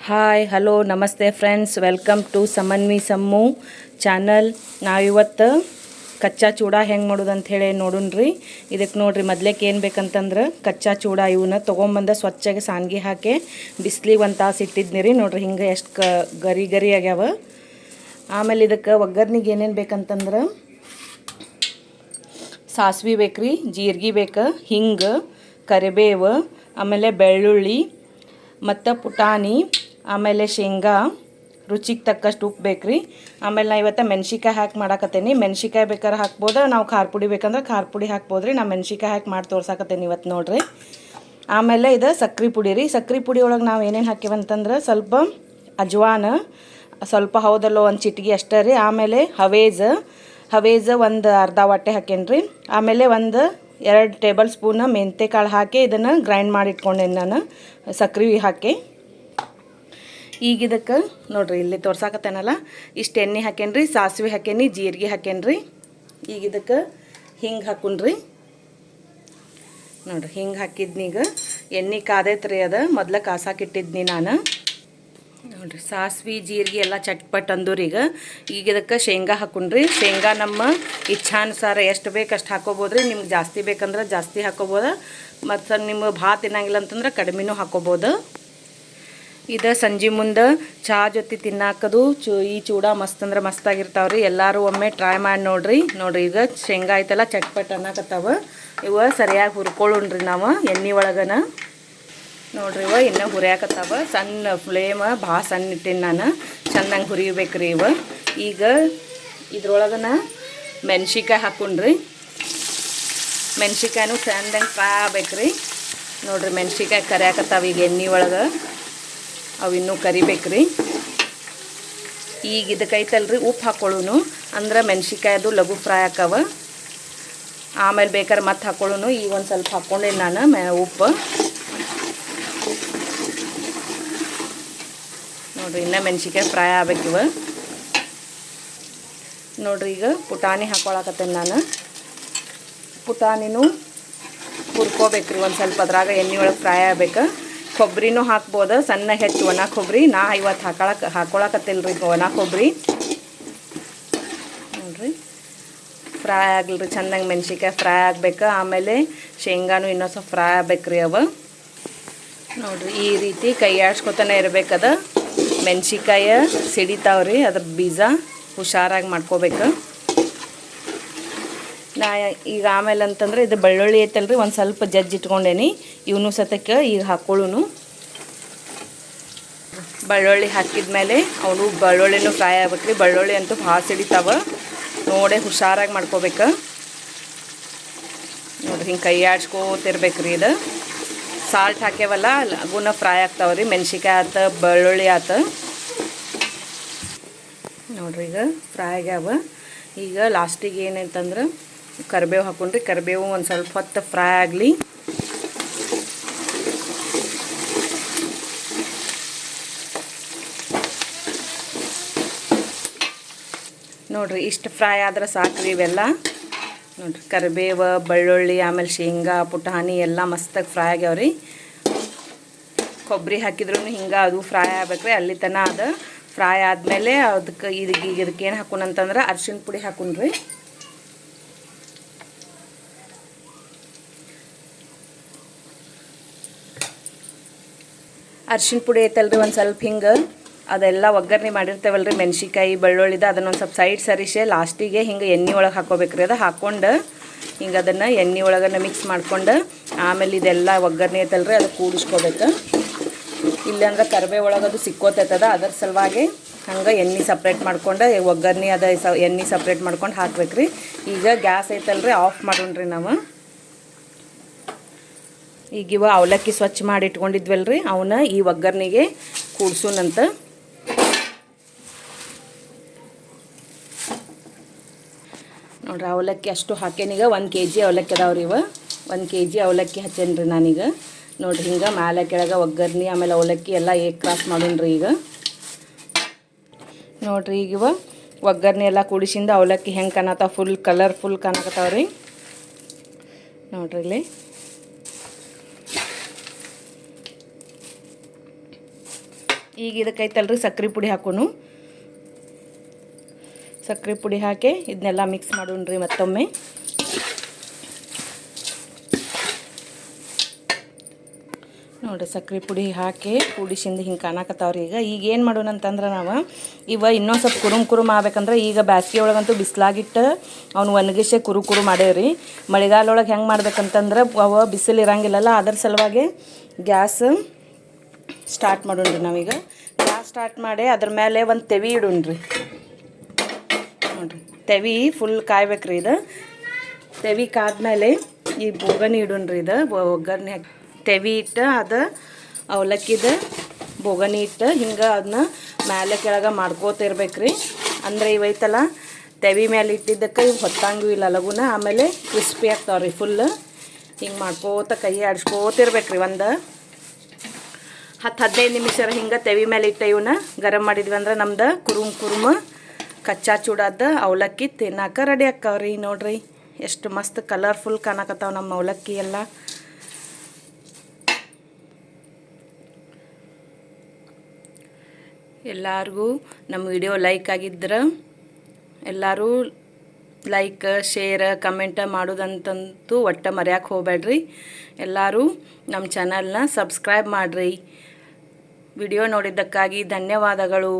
Hi hello ನಮಸ್ತೆ friends, welcome to Samanvi Sammu channel. ನಾವಿವತ್ತು ಕಚ್ಚಾ ಚೂಡಾ ಹೆಂಗೆ ಮಾಡೋದು ಅಂಥೇಳಿ ನೋಡೋಣ್ರಿ. ಇದಕ್ಕೆ ನೋಡಿರಿ, ಮೊದ್ಲೇಕೆ ಏನು ಬೇಕಂತಂದ್ರೆ ಕಚ್ಚಾ ಚೂಡಾ ಇವನ್ನ ತೊಗೊಂಬಂದು ಸ್ವಚ್ಛಗೆ ಸಾನ್ಗಿ ಹಾಕಿ ಬಿಸಿಲಿಗೆ ಒಂದು ತಾಸು ಇಟ್ಟಿದ್ನಿ ರೀ. ನೋಡಿರಿ ಹಿಂಗೆ ಎಷ್ಟು ಗರಿ ಗರಿ ಆಗ್ಯಾವ. ಆಮೇಲೆ ಇದಕ್ಕೆ ಒಗ್ಗರ್ನಿಗೆ ಏನೇನು ಬೇಕಂತಂದ್ರೆ ಸಾಸ್ವೆ ಬೇಕ್ರಿ, ಜೀರಿಗೆ ಬೇಕು, ಹಿಂಗೆ, ಕರಿಬೇವು, ಆಮೇಲೆ ಬೆಳ್ಳುಳ್ಳಿ ಮತ್ತು ಪುಟಾಣಿ, ಆಮೇಲೆ ಶೇಂಗಾ, ರುಚಿಗೆ ತಕ್ಕಷ್ಟು ಉಪ್ಪು ಬೇಕ್ರಿ. ಆಮೇಲೆ ನಾ ಇವತ್ತು ಮೆಣ್ಸಿಕಾಯಿ ಹಾಕಿ ಮಾಡಾಕತ್ತೇನೆ. ಮೆಣ್ಸಿಕಾಯಿ ಬೇಕಾದ್ರೆ ಹಾಕ್ಬೋದು, ನಾವು ಖಾರ ಪುಡಿ ಬೇಕಂದ್ರೆ ಖಾರ ಪುಡಿ ಹಾಕ್ಬೋದು ರೀ. ನಾ ಮೆಣ್ಸಿಕಾಯಿ ಹಾಕಿ ಮಾಡಿ ತೋರ್ಸಾಕತ್ತೇನೆ ಇವತ್ತು ನೋಡಿರಿ. ಆಮೇಲೆ ಇದು ಸಕ್ರೆ ಪುಡಿ ರೀ. ಸಕ್ರೆ ಪುಡಿ ಒಳಗೆ ನಾವು ಏನೇನು ಹಾಕಿವಂತಂದ್ರೆ ಸ್ವಲ್ಪ ಅಜ್ವಾನ, ಸ್ವಲ್ಪ ಹೌದಲ್ಲೋ ಒಂದು ಚಿಟಿಗೆ ಅಷ್ಟೇ ರೀ. ಆಮೇಲೆ ಹವೇಜ ಒಂದು ಅರ್ಧ ವಾಟೆ ಹಾಕೇನಿ ರೀ. ಆಮೇಲೆ ಒಂದು 2 ಟೇಬಲ್ ಸ್ಪೂನ್ ಮೆಂತ್ಯ ಕಾಳು ಹಾಕಿ ಇದನ್ನು ಗ್ರೈಂಡ್ ಮಾಡಿ ಇಟ್ಕೊಂಡೇನಿ ನಾನು, ಸಕ್ರೆ ಹಾಕಿ. ಈಗ ಇದಕ್ಕೆ ನೋಡಿರಿ, ಇಲ್ಲಿ ತೋರ್ಸಾಕತ್ತೇನಲ್ಲ, ಇಷ್ಟು ಎಣ್ಣೆ ಹಾಕೇನಿ ರೀ, ಸಾಸಿವೆ ಹಾಕೇನಿ, ಜೀರಿಗೆ ಹಾಕೇನಿ ರೀ. ಈಗ ಇದಕ್ಕೆ ಹಿಂಗೆ ಹಾಕುಣ್ರಿ. ನೋಡಿರಿ ಹಿಂಗೆ ಹಾಕಿದ್ನಿ. ಈಗ ಎಣ್ಣೆ ಕಾದೈತೆ ರೀ, ಅದು ಮೊದ್ಲು ಕಾಸಾಕಿಟ್ಟಿದ್ನಿ ನಾನು. ನೋಡಿರಿ ಸಾಸ್ವೆ ಜೀರಿಗೆ ಎಲ್ಲ ಚಟ್ಪಟ್ ಅಂದೂರಿ. ಈಗ ಇದಕ್ಕೆ ಶೇಂಗಾ ಹಾಕುಣ್ರಿ. ಶೇಂಗಾ ನಮ್ಮ ಇಚ್ಛಾನುಸಾರ ಎಷ್ಟು ಬೇಕು ಅಷ್ಟು ಹಾಕೋಬೋದು ರೀ. ನಿಮ್ಗೆ ಜಾಸ್ತಿ ಬೇಕಂದ್ರೆ ಜಾಸ್ತಿ ಹಾಕೋಬೋದು, ಮತ್ತು ನಿಮ್ಗೆ ಭಾಳ ತಿನ್ನಂಗಿಲ್ಲ ಅಂತಂದ್ರೆ ಕಡಿಮೆನೂ ಹಾಕೋಬೋದು. ಇದು ಸಂಜೆ ಮುಂದೆ ಚಹಾ ಜೊತೆ ತಿನ್ನಾಕದು ಈ ಚೂಡಾ ಮಸ್ತ್ ಅಂದ್ರೆ ಮಸ್ತಾಗಿರ್ತಾವೆ ರೀ. ಎಲ್ಲರೂ ಒಮ್ಮೆ ಟ್ರೈ ಮಾಡಿ ನೋಡಿರಿ. ಈಗ ಶೇಂಗಾ ಐತಲ್ಲ ಚಟ್ಪಟ್ ಅನ್ನಕತ್ತಾವ. ಇವು ಸರಿಯಾಗಿ ಹುರ್ಕೊಳ್ಳೋಣ್ರಿ ನಾವು ಎಣ್ಣೆ ಒಳಗನ. ನೋಡಿರಿ ಇನ್ನೂ ಹುರಿಯಾಕತ್ತಾವ. ಸಣ್ಣ ಫ್ಲೇಮ್ ಭಾಳ ಸಣ್ಣ ಇಟ್ಟೇನಿ ನಾನು, ಚೆನ್ನಾಗಿ ಹುರಿಬೇಕ್ರಿ ಇವು. ಈಗ ಇದ್ರೊಳಗನ ಮೆಣ್ಸಿಕಾಯಿ ಹಾಕೊಂಡ್ರಿ. ಮೆಣ್ಸಿಕಾಯಿನೂ ಸಣ್ಣಂಗೆ ಫ್ರೈ ಆಗ್ಬೇಕ್ರಿ. ನೋಡಿರಿ ಮೆಣ್ಸಿಕಾಯಿ ಕರಿಯಾಕತ್ತಾವ ಈಗ ಎಣ್ಣೆ ಒಳಗೆ, ಅವು ಇನ್ನೂ ಕರಿಬೇಕ್ರಿ. ಈಗ ಇದಕ್ಕೈತಲ್ರಿ ಉಪ್ಪು ಹಾಕೊಳ್ಳೋನು, ಅಂದ್ರೆ ಮೆಣ್ಸಿಕಾಯಿ ಅದು ಲಘು ಫ್ರೈ ಆಕಾವ. ಆಮೇಲೆ ಬೇಕಾದ್ರೆ ಮತ್ತೆ ಹಾಕೊಳ್ಳೋನು. ಈಗ ಒಂದು ಸ್ವಲ್ಪ ಹಾಕ್ಕೊಂಡೇನಿ ನಾನು ಉಪ್ಪು. ನೋಡಿರಿ ಇನ್ನೂ ಮೆಣ್ಸಿಕಾಯಿ ಫ್ರೈ ಆಗ್ಬೇಕಿವ. ನೋಡಿರಿ ಈಗ ಪುಟಾಣಿ ಹಾಕ್ಕೊಳಕತ್ತೇನೆ ನಾನು. ಪುಟಾಣಿನೂ ಹುರ್ಕೋಬೇಕ್ರಿ ಒಂದು ಸ್ವಲ್ಪ, ಅದ್ರಾಗ ಎಣ್ಣೆ ಒಳಗೆ ಫ್ರೈ ಆಗ್ಬೇಕು. ಕೊಬ್ಬರಿನೂ ಹಾಕ್ಬೋದು, ಸಣ್ಣ ಹೆಚ್ಚು ಒಣ ಕೊಬ್ಬರಿ. ನಾ ಇವತ್ತು ಹಾಕೊಳಕತ್ತಿಲ್ಲ ರೀ ಒಣ ಕೊಬ್ಬರಿ. ನೋಡಿರಿ ಫ್ರೈ ಆಗಲ್ರಿ, ಚೆನ್ನಾಗಿ ಮೆಣ್ಸಿಕಾಯಿ ಫ್ರೈ ಆಗ್ಬೇಕು. ಆಮೇಲೆ ಶೇಂಗಾನು ಇನ್ನೊಂದು ಸ್ವಲ್ಪ ಫ್ರೈ ಆಗ್ಬೇಕ್ರಿ ಅವು. ನೋಡಿರಿ ಈ ರೀತಿ ಕೈ ಆಡ್ಸ್ಕೊತಾನೆ ಇರಬೇಕದ. ಮೆಣ್ಸಿಕಾಯಿ ಸಿಡಿತಾವ್ರಿ, ಅದ್ರ ಬೀಜ ಹುಷಾರಾಗಿ ಮಾಡ್ಕೋಬೇಕು. ನಾ ಈಗ ಆಮೇಲೆ ಅಂತಂದ್ರೆ ಇದು ಬೆಳ್ಳುಳ್ಳಿ ಐತಲ್ರಿ, ಒಂದು ಸ್ವಲ್ಪ ಇಟ್ಕೊಂಡೇನಿ. ಇವನು ಸತಕ್ಕೆ ಈಗ ಹಾಕೊಳ್ಳೋನು. ಬೆಳ್ಳುಳ್ಳಿ ಹಾಕಿದ್ಮೇಲೆ ಅವನು ಬೆಳ್ಳುಳ್ಳಿನೂ ಫ್ರೈ ಆಗ್ಬೇಕ್ರಿ. ಬೆಳ್ಳುಳ್ಳಿ ಅಂತೂ ಭಾಳ ಸಿಡಿತಾವ, ನೋಡೇ ಹುಷಾರಾಗಿ ಮಾಡ್ಕೋಬೇಕು. ನೋಡಿರಿ ಹಿಂಗೆ ಕೈ ಆಡ್ಸ್ಕೋತಿರ್ಬೇಕ್ರಿ. ಇದು ಸಾಲ್ಟ್ ಹಾಕ್ಯವಲ್ಲ, ಲಗುನ ಫ್ರೈ ಆಗ್ತಾವ್ರಿ. ಮೆಣ್ಸಿಕಾಯಿ ಆತ, ಬೆಳ್ಳುಳ್ಳಿ ಆತ. ನೋಡಿರಿ ಈಗ ಫ್ರೈ ಆಗ್ಯಾವ. ಈಗ ಲಾಸ್ಟಿಗೆ ಏನಂತಂದ್ರೆ ಕರಿಬೇವು ಹಾಕೊಂಡ್ರಿ. ಕರಿಬೇವು ಒಂದು ಸ್ವಲ್ಪ ಹೊತ್ತು ಫ್ರೈ ಆಗಲಿ. ನೋಡಿರಿ ಇಷ್ಟು ಫ್ರೈ ಆದ್ರೆ ಸಾಕ್ರಿ ಇವೆಲ್ಲ. ನೋಡಿರಿ ಕರಿಬೇವು, ಬೆಳ್ಳುಳ್ಳಿ, ಆಮೇಲೆ ಶೇಂಗಾ, ಪುಟಾಣಿ ಎಲ್ಲ ಮಸ್ತಾಗಿ ಫ್ರೈ ಆಗ್ಯಾವ್ರಿ. ಕೊಬ್ಬರಿ ಹಾಕಿದ್ರೂ ಹಿಂಗೆ ಅದು ಫ್ರೈ ಆಗ್ಬೇಕ್ರಿ. ಅಲ್ಲಿ ತನಕ ಅದು ಫ್ರೈ ಆದಮೇಲೆ ಇದಕ್ಕೆ ಏನು ಹಾಕೋಣಂತಂದ್ರೆ ಅರ್ಶಿಣ ಪುಡಿ ಹಾಕೊಂಡ್ರಿ. ಅರ್ಶಿಣ ಪುಡಿ ಐತಲ್ರಿ, ಒಂದು ಸ್ವಲ್ಪ ಹಿಂಗೆ ಅದೆಲ್ಲ ಒಗ್ಗರಣೆ ಮಾಡಿರ್ತೇವಲ್ರಿ ಮೆಣ್ಸಿಕಾಯಿ ಬೆಳ್ಳುಳ್ಳಿದ, ಅದನ್ನೊಂದು ಸ್ವಲ್ಪ ಸೈಡ್ ಸರಿಸೆ ಲಾಸ್ಟಿಗೆ ಹಿಂಗೆ ಎಣ್ಣೆ ಒಳಗೆ ಹಾಕೋಬೇಕ್ರಿ. ಅದು ಹಾಕ್ಕೊಂಡು ಹಿಂಗೆ ಅದನ್ನು ಎಣ್ಣೆ ಒಳಗನ್ನ ಮಿಕ್ಸ್ ಮಾಡ್ಕೊಂಡು ಆಮೇಲೆ ಇದೆಲ್ಲ ಒಗ್ಗರಣೆ ಐತಲ್ರಿ ಅದು ಕೂಡಿಸ್ಕೋಬೇಕು. ಇಲ್ಲಾಂದ್ರೆ ಕರಿಬೇವು ಒಳಗೆ ಅದು ಸಿಕ್ಕೋತೈತದ. ಅದರ ಸಲುವಾಗಿ ಹಂಗೆ ಎಣ್ಣೆ ಸಪ್ರೇಟ್ ಮಾಡ್ಕೊಂಡು ಒಗ್ಗರಣೆ ಅದ ಎಣ್ಣೆ ಸಪ್ರೇಟ್ ಮಾಡ್ಕೊಂಡು ಹಾಕ್ಬೇಕ್ರಿ. ಈಗ ಗ್ಯಾಸ್ ಐತಲ್ರಿ ಆಫ್ ಮಾಡೋಣ್ರಿ ನಾವು. ಈಗ ಇವ ಅವಲಕ್ಕಿ ಸ್ವಚ್ಛ ಮಾಡಿ ಇಟ್ಕೊಂಡಿದ್ವಲ್ರಿ, ಅವನ್ನ ಈ ಒಗ್ಗರಣೆಗೆ ಕೂಡ್ಸೋಣಂತ. ನೋಡ್ರಿ ಅವಲಕ್ಕಿ ಅಷ್ಟು ಹಾಕೇನೀಗ. 1 kg ಅವಲಕ್ಕಿ ಅದಾವ್ರಿ ಇವ. 1 kg ಅವಲಕ್ಕಿ ಹಚ್ಚೇನ್ರಿ ನಾನೀಗ. ನೋಡಿರಿ ಹಿಂಗೆ ಮ್ಯಾಲೆ ಕೆಳಗೆ ಒಗ್ಗರಣೆ ಆಮೇಲೆ ಅವಲಕ್ಕಿ ಎಲ್ಲ ಕ್ರಾಸ್ ಮಾಡೋಣ್ರಿ ಈಗ. ನೋಡಿರಿ ಈಗ ಇವ ಒಗ್ಗರಣೆ ಎಲ್ಲ ಕೂಡಿಸಿಂದ ಅವಲಕ್ಕಿ ಹೆಂಗೆ ಕಾಣತ್ತಾವ, ಫುಲ್ ಕಲರ್ಫುಲ್ ಕಾಣಕತ್ತಾವ್ರಿ. ನೋಡ್ರಿ ಇಲ್ಲಿ ಈಗ ಇದಕ್ಕೈತಲ್ರಿ ಸಕ್ರೆ ಪುಡಿ ಹಾಕೋನು. ಸಕ್ರೆ ಪುಡಿ ಹಾಕಿ ಇದನ್ನೆಲ್ಲ ಮಿಕ್ಸ್ ಮಾಡೋಣ್ರಿ ಮತ್ತೊಮ್ಮೆ. ನೋಡಿರಿ ಸಕ್ರೆ ಪುಡಿ ಹಾಕಿ ಕೂಡಿಸಿಂದ ಹಿಂಗೆ ಕಾಣಕತ್ತಾವ್ರಿ. ಈಗ ಏನು ಮಾಡೋಣ ಅಂತಂದ್ರೆ ನಾವು ಇನ್ನೊಂದು ಸ್ವಲ್ಪ ಕುರುಮ್ ಆಗ್ಬೇಕಂದ್ರೆ ಈಗ ಬ್ಯಾಸ್ಗೆ ಒಳಗಂತೂ ಬಿಸಿಲಾಗಿಟ್ಟು ಅವ್ನು ಒಣಗಿಸೇ ಕುರು ಮಾಡೇವ್ರಿ. ಮಳೆಗಾಲೊಳಗೆ ಹೆಂಗೆ ಮಾಡ್ಬೇಕಂತಂದ್ರೆ ಬಿಸಿಲು ಇರಂಗಿಲ್ಲಲ್ಲ, ಅದ್ರ ಸಲುವಾಗಿ ಗ್ಯಾಸ್ ಸ್ಟಾರ್ಟ್ ಮಾಡೋಣ್ರಿ. ನಾವೀಗ ಗ್ಯಾಸ್ ಸ್ಟಾರ್ಟ್ ಮಾಡಿ ಅದ್ರ ಮೇಲೆ ಒಂದು ತೆವಿ ಇಡೋಣ್ರಿ. ನೋಡಿರಿ ತೆವಿ ಫುಲ್ ಕಾಯ್ಬೇಕ್ರಿ. ಇದು ತೆವಿ ಕಾದ್ಮೇಲೆ ಈ ಬೋಗಣಿ ಇಡೋಣ್ರಿ. ಇದು ಒಗ್ಗರಣೆ ತೆವಿ ಇಟ್ಟು ಅದು ಅವಲಕ್ಕಿದ ಬೋಗಣಿ ಇಟ್ಟು ಹಿಂಗೆ ಅದನ್ನ ಮೇಲೆ ಕೆಳಗೆ ಮಾಡ್ಕೋತಿರ್ಬೇಕ್ರಿ. ಅಂದರೆ ಇವೈತಲ್ಲ ತೆವಿ ಮೇಲೆ ಇಟ್ಟಿದ್ದಕ್ಕೆ ಇವು ಹೊತ್ತಂಗೂ ಇಲ್ಲ ಲಗುನ, ಆಮೇಲೆ ಕ್ರಿಸ್ಪಿ ಆಗ್ತಾವ್ರಿ. ಫುಲ್ ಹಿಂಗೆ ಮಾಡ್ಕೋತ ಕೈ ಆಡಿಸ್ಕೋತಿರ್ಬೇಕ್ರಿ. ಒಂದು 10-15 ನಿಮಿಷ ಹಿಂಗೆ ತೆವಿ ಮೇಲೆ ಇಟ್ಟು ಇವನ್ನ ಗರಂ ಮಾಡಿದ್ವಿ ಅಂದ್ರೆ ನಮ್ದು ಕುರುಮ್ ಕಚ್ಚಾ ಚೂಡಾದ ಅವಲಕ್ಕಿ ತಿನ್ನಕ್ಕೆ ರೆಡಿ ಆಕ್ಕಾವ್ರಿ. ನೋಡ್ರಿ ಎಷ್ಟು ಮಸ್ತ್ ಕಲರ್ಫುಲ್ ಕಾಣಕತ್ತಾವ ನಮ್ಮ ಅವಲಕ್ಕಿ ಎಲ್ಲ. ಎಲ್ಲರಿಗೂ ನಮ್ಮ ವಿಡಿಯೋ ಲೈಕ್ ಆಗಿದ್ರೆ ಎಲ್ಲರೂ ಲೈಕ್ ಶೇರ್ ಕಮೆಂಟ್ ಮಾಡೋದಂತಂತೂ ಒಟ್ಟು ಮರೆಯೋಕೆ ಹೋಗಬೇಡ್ರಿ. ಎಲ್ಲರೂ ನಮ್ಮ ಚಾನಲ್ನ ಸಬ್ಸ್ಕ್ರೈಬ್ ಮಾಡಿರಿ. ವಿಡಿಯೋ ನೋಡಿದ್ದಕ್ಕಾಗಿ ಧನ್ಯವಾದಗಳು.